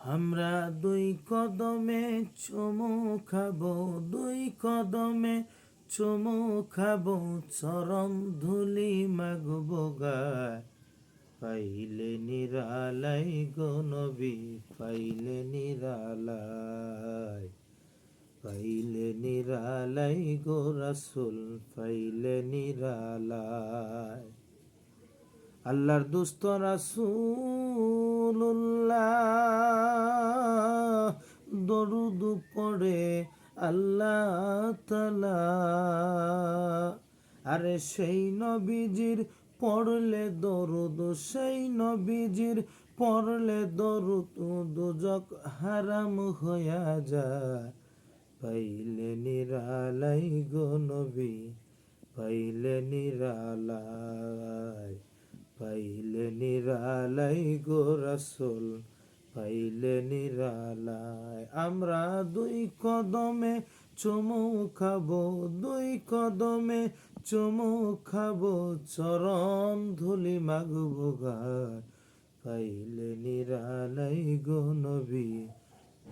আমরা দুই কদমে চুমু খাবো, দুই কদমে চুমু খাবো, চরণ ধুলি মাগবো গায়। পাইলে নিরালাই গো নবী, পাইলে নিরালাই, পাইলে নিরালাই গো রাসূল, পাইলে নিরালাই। আল্লাহর দুস্ত রাসূলুল্লাহ দরুদ পড়ে আল্লাহ তাআলা। আরে সেই নবীজির পড়লে দরুদ, সেই নবীজির পড়লে দরুদ, দোজখ হারাম হইয়া যায়। পাইলে নিরালাই গো নবী, পাইলে নিরালাই, পাইলে নিরালাই গো রাসূল, পাইলে নিরালাই। আমরা দুই কদমে চুমু খাবো, দুই কদমে চুমু খাবো, চরণ ধুলি মাগবো গায়। পাইলে নিরালাই গো নবী,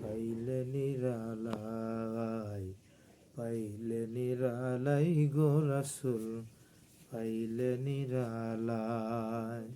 পাইলে নিরালাই, পাইলে নিরালাই গো রাসূল, পাইলে নিরালাই।